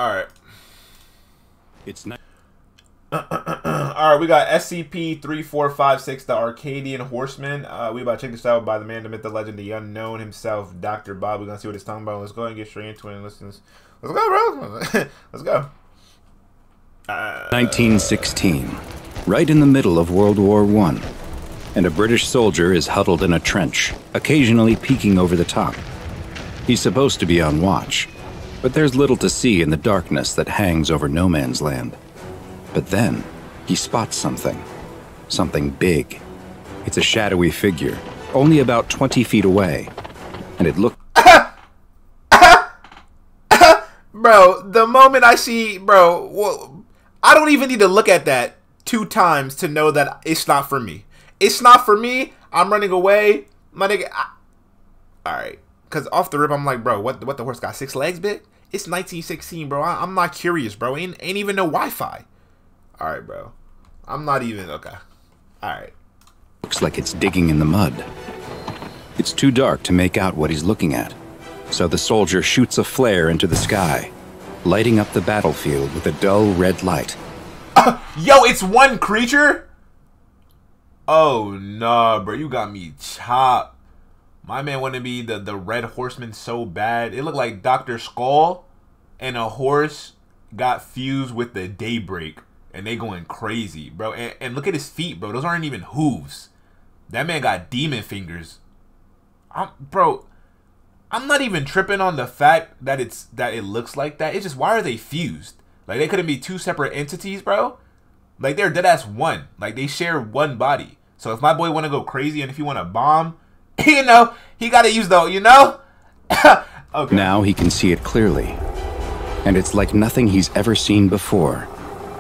Alright. It's not. Alright, we got SCP-3456 The Orcadian Horsemen. We about to check this out by the man, the myth, the legend, the unknown himself, Dr. Bob. We're gonna see what he's talking about. Let's go ahead and get straight into it and listen. Let's go, bro. Let's go. 1916, right in the middle of World War I, and a British soldier is huddled in a trench, occasionally peeking over the top. He's supposed to be on watch, but there's little to see in the darkness that hangs over no man's land. But then, he spots something big. It's a shadowy figure, only about 20 feet away, and it looks... Bro, the moment I see... Bro, well, I don't even need to look at that 2 times to know that it's not for me. It's not for me. I'm running away. My nigga... Alright. Because off the rip, I'm like, bro, what the horse got? 6 legs, bitch? It's 1916, bro. I'm not curious, bro. Ain't even no Wi-Fi. Alright, bro. I'm not even... Okay. Alright. Looks like it's digging in the mud. It's too dark to make out what he's looking at, so the soldier shoots a flare into the sky, lighting up the battlefield with a dull red light. Yo, it's one creature? Oh, nah, bro. You got me chopped. My man wanted to be the red horseman so bad. It looked like Dr. Skull and a horse got fused with the Daybreak. And they going crazy, bro. And look at his feet, bro. Those aren't even hooves. That man got demon fingers. Bro, I'm not even tripping on the fact that it looks like that. It's just, why are they fused? Like, they couldn't be 2 separate entities, bro. Like, they're deadass one. Like, they share one body. So if my boy want to go crazy and if he want to bomb, you know, he got to use the, you know? Okay. Now he can see it clearly. And it's like nothing he's ever seen before.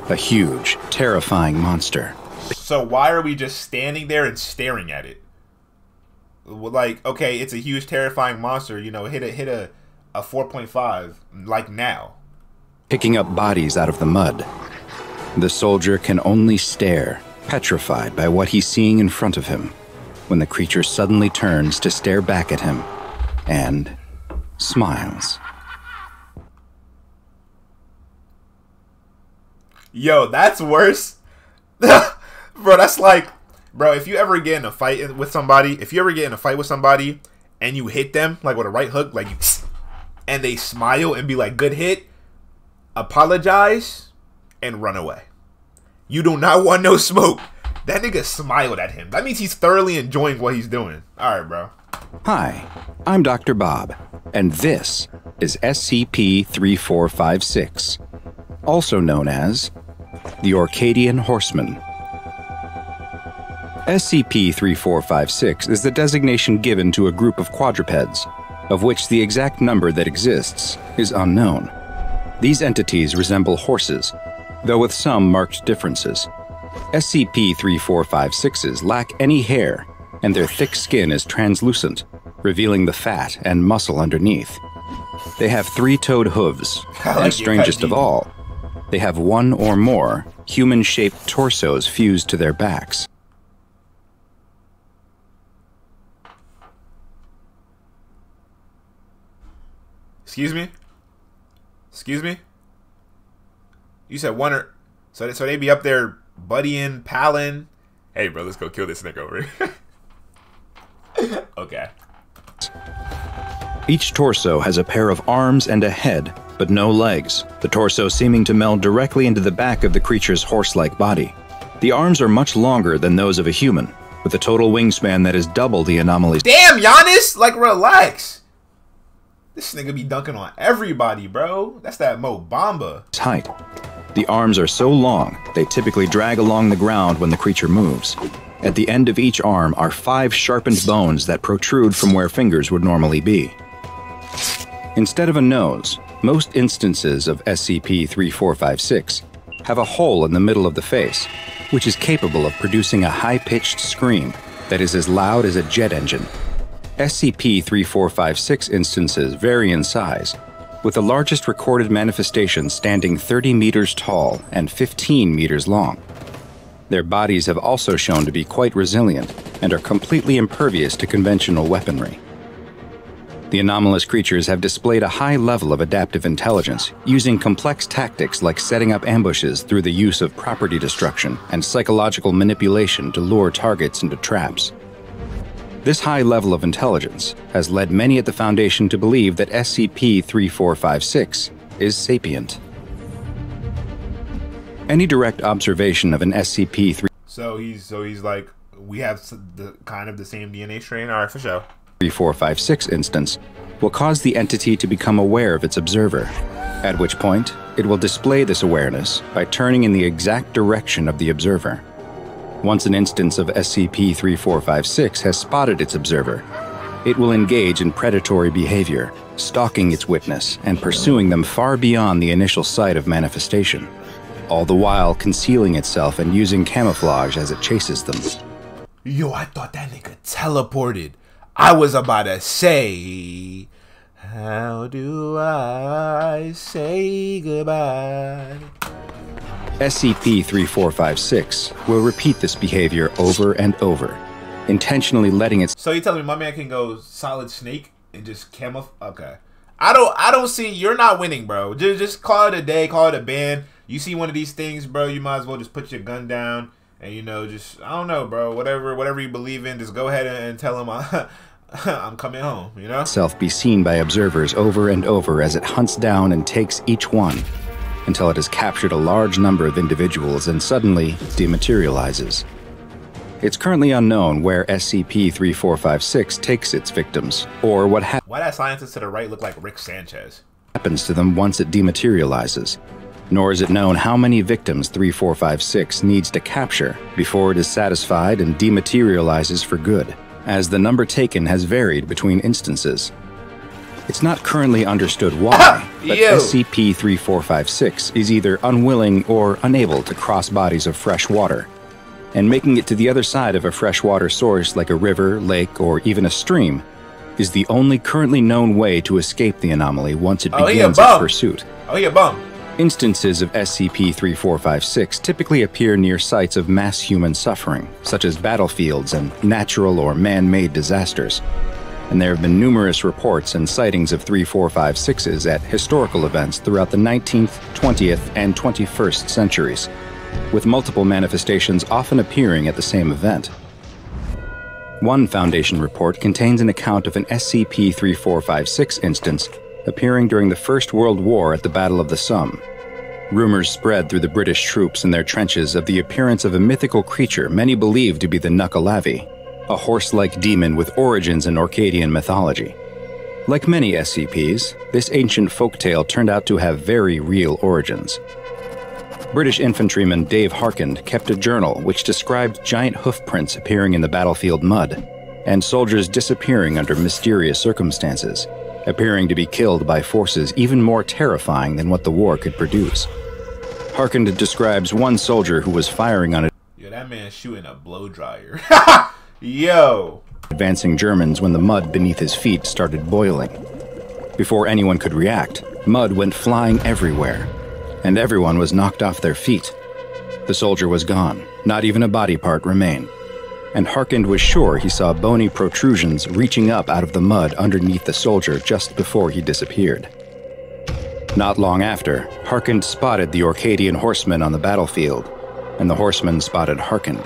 A huge, terrifying monster. So why are we just standing there and staring at it? Like, okay, it's a huge, terrifying monster. You know, hit a 4.5 like now. Picking up bodies out of the mud. The soldier can only stare, petrified by what he's seeing in front of him, when the creature suddenly turns to stare back at him and smiles. Yo, that's worse. Bro, that's like, bro, if you ever get in a fight with somebody, and you hit them, like with a right hook, like you, and they smile and be like, good hit, apologize, and run away. You do not want no smoke. That nigga smiled at him. That means he's thoroughly enjoying what he's doing. Alright, bro. Hi, I'm Dr. Bob, and this is SCP-3456, also known as the Orcadian Horsemen. SCP-3456 is the designation given to a group of quadrupeds, of which the exact number that exists is unknown. These entities resemble horses, though with some marked differences. SCP-3456s lack any hair, and their thick skin is translucent, revealing the fat and muscle underneath. They have 3-toed hooves, and strangest of all, they have 1 or more human-shaped torsos fused to their backs. Excuse me? Excuse me? You said 1 or... So they be up there buddying, palling. Hey, bro, let's go kill this nigga over here. Okay. Each torso has a pair of arms and a head, but no legs, the torso seeming to meld directly into the back of the creature's horse-like body. The arms are much longer than those of a human, with a total wingspan that is double the anomaly's. Damn, Giannis! Like, relax. This nigga be dunking on everybody, bro. That's that Mo Bamba height. The arms are so long, they typically drag along the ground when the creature moves. At the end of each arm are 5 sharpened bones that protrude from where fingers would normally be. Instead of a nose, most instances of SCP-3456 have a hole in the middle of the face, which is capable of producing a high-pitched scream that is as loud as a jet engine. SCP-3456 instances vary in size, with the largest recorded manifestation standing 30 meters tall and 15 meters long. Their bodies have also shown to be quite resilient and are completely impervious to conventional weaponry. The anomalous creatures have displayed a high level of adaptive intelligence, using complex tactics like setting up ambushes through the use of property destruction and psychological manipulation to lure targets into traps. This high level of intelligence has led many at the Foundation to believe that SCP-3456 is sapient. Any direct observation of an SCP-3... So he's like, we have the kind of the same DNA strain? All right, for sure. 3456 instance will cause the entity to become aware of its observer, at which point it will display this awareness by turning in the exact direction of the observer. Once an instance of SCP-3456 has spotted its observer, it will engage in predatory behavior, stalking its witness and pursuing them far beyond the initial site of manifestation, all the while concealing itself and using camouflage as it chases them. Yo, I thought that nigga teleported. I was about to say, how do I say goodbye? SCP-3456 will repeat this behavior over and over, intentionally letting its... So you telling me my man can go solid snake and just camouflage? Okay. I don't see, you're not winning, bro. Just call it a day, call it a ban. You see one of these things, bro, you might as well just put your gun down. And, you know, just, I don't know, bro, whatever you believe in, just go ahead and tell him I'm coming home, you know? ...self be seen by observers over and over as it hunts down and takes each one, until it has captured a large number of individuals and suddenly dematerializes. It's currently unknown where SCP-3456 takes its victims, or what Why that scientist to the right look like Rick Sanchez? Happens to them once it dematerializes. Nor is it known how many victims 3456 needs to capture before it is satisfied and dematerializes for good, as the number taken has varied between instances. It's not currently understood why, but SCP-3456 is either unwilling or unable to cross bodies of fresh water, and making it to the other side of a freshwater source like a river, lake, or even a stream is the only currently known way to escape the anomaly once it begins its pursuit. Oh, he a bum. Instances of SCP-3456 typically appear near sites of mass human suffering, such as battlefields and natural or man-made disasters. And there have been numerous reports and sightings of 3456s at historical events throughout the 19th, 20th, and 21st centuries, with multiple manifestations often appearing at the same event. One Foundation report contains an account of an SCP-3456 instance appearing during the First World War at the Battle of the Somme. Rumors spread through the British troops in their trenches of the appearance of a mythical creature many believed to be the Nukkalavi, a horse-like demon with origins in Orcadian mythology. Like many SCPs, this ancient folktale turned out to have very real origins. British infantryman Dave Harkand kept a journal which described giant hoofprints appearing in the battlefield mud, and soldiers disappearing under mysterious circumstances, appearing to be killed by forces even more terrifying than what the war could produce. Harkand describes one soldier who was firing on a... Yo, that man's shooting a blow dryer. Yo! ...advancing Germans when the mud beneath his feet started boiling. Before anyone could react, mud went flying everywhere, and everyone was knocked off their feet. The soldier was gone, not even a body part remained, and Harkand was sure he saw bony protrusions reaching up out of the mud underneath the soldier just before he disappeared. Not long after, Harkand spotted the Orcadian Horsemen on the battlefield, and the Horsemen spotted Harkand.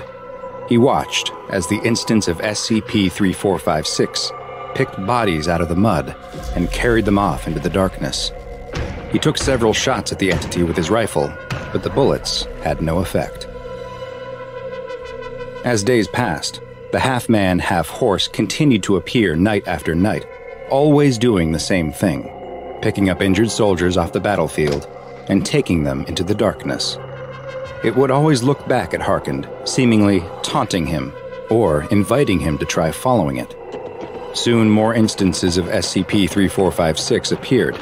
He watched as the instance of SCP-3456 picked bodies out of the mud and carried them off into the darkness. He took several shots at the entity with his rifle, but the bullets had no effect. As days passed, the half-man, half-horse continued to appear night after night, always doing the same thing, picking up injured soldiers off the battlefield and taking them into the darkness. It would always look back at Harkand, seemingly taunting him or inviting him to try following it. Soon more instances of SCP-3456 appeared,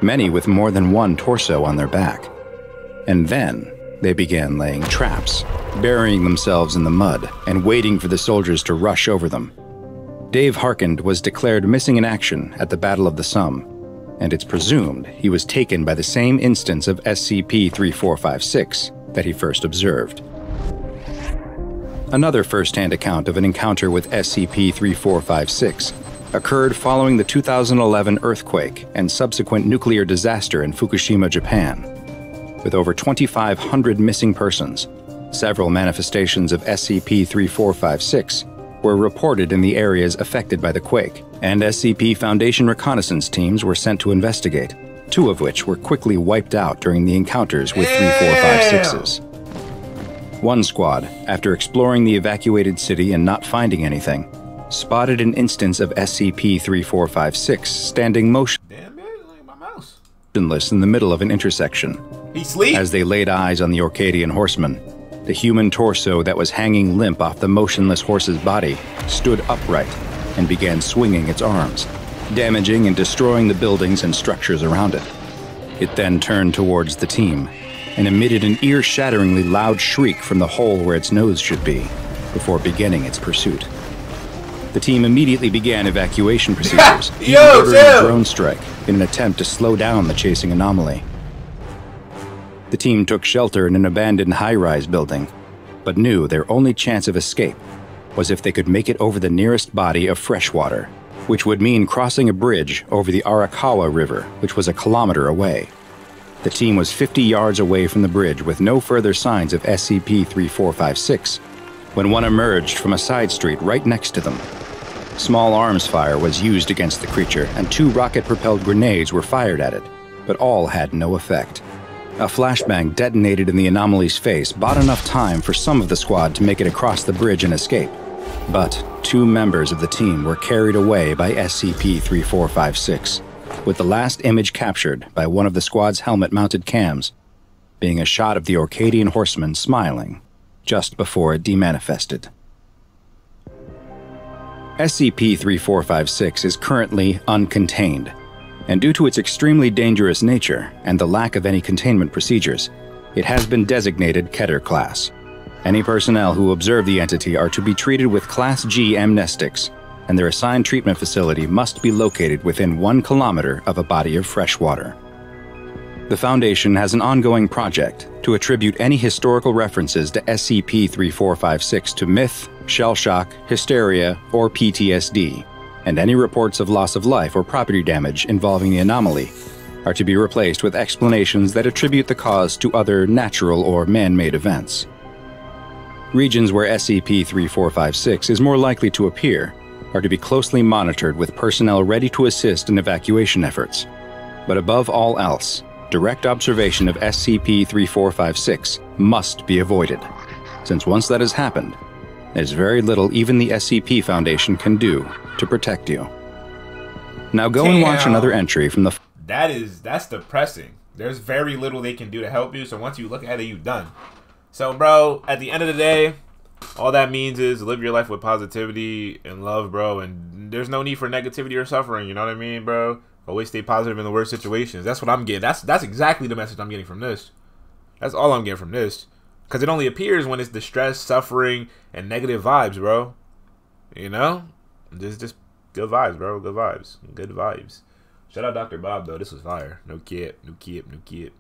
many with more than one torso on their back. And then they began laying traps, burying themselves in the mud and waiting for the soldiers to rush over them. Dave Harkand was declared missing in action at the Battle of the Somme, and it's presumed he was taken by the same instance of SCP-3456 that he first observed. Another first-hand account of an encounter with SCP-3456 occurred following the 2011 earthquake and subsequent nuclear disaster in Fukushima, Japan. With over 2,500 missing persons, several manifestations of SCP-3456 were reported in the areas affected by the quake, and SCP Foundation reconnaissance teams were sent to investigate, 2 of which were quickly wiped out during the encounters with 3456s. One squad, after exploring the evacuated city and not finding anything, spotted an instance of SCP-3456 standing motionless in the middle of an intersection. He sleep? As they laid eyes on the Orcadian Horsemen, the human torso that was hanging limp off the motionless horse's body stood upright and began swinging its arms, damaging and destroying the buildings and structures around it. It then turned towards the team and emitted an ear-shatteringly loud shriek from the hole where its nose should be, before beginning its pursuit. The team immediately began evacuation procedures, even ordering a drone strike in an attempt to slow down the chasing anomaly. The team took shelter in an abandoned high-rise building, but knew their only chance of escape was if they could make it over the nearest body of fresh water, which would mean crossing a bridge over the Arakawa River, which was a kilometer away. The team was 50 yards away from the bridge with no further signs of SCP-3456 when one emerged from a side street right next to them. Small arms fire was used against the creature, and 2 rocket-propelled grenades were fired at it, but all had no effect. A flashbang detonated in the anomaly's face bought enough time for some of the squad to make it across the bridge and escape, but 2 members of the team were carried away by SCP-3456, with the last image captured by one of the squad's helmet-mounted cams being a shot of the Orcadian Horsemen smiling just before it demanifested. SCP-3456 is currently uncontained, and due to its extremely dangerous nature and the lack of any containment procedures, it has been designated Keter Class. Any personnel who observe the entity are to be treated with Class G amnestics, and their assigned treatment facility must be located within 1 kilometer of a body of fresh water. The Foundation has an ongoing project to attribute any historical references to SCP-3456 to myth, shell shock, hysteria, or PTSD, and any reports of loss of life or property damage involving the anomaly are to be replaced with explanations that attribute the cause to other natural or man-made events. Regions where SCP-3456 is more likely to appear are to be closely monitored with personnel ready to assist in evacuation efforts. But above all else, direct observation of SCP-3456 must be avoided, since once that has happened, there's very little even the SCP Foundation can do to protect you. Now go and watch another entry from the... That's depressing. There's very little they can do to help you, so once you look at it, you're done. So, bro, at the end of the day, all that means is live your life with positivity and love, bro, and there's no need for negativity or suffering, you know what I mean, bro? Always stay positive in the worst situations. That's what I'm getting. That's exactly the message I'm getting from this. That's all I'm getting from this. Because it only appears when it's distress, suffering, and negative vibes, bro. You know? Just good vibes, bro. Good vibes. Good vibes. Shout out Dr. Bob, though. This was fire. No kid. No kid. No kid.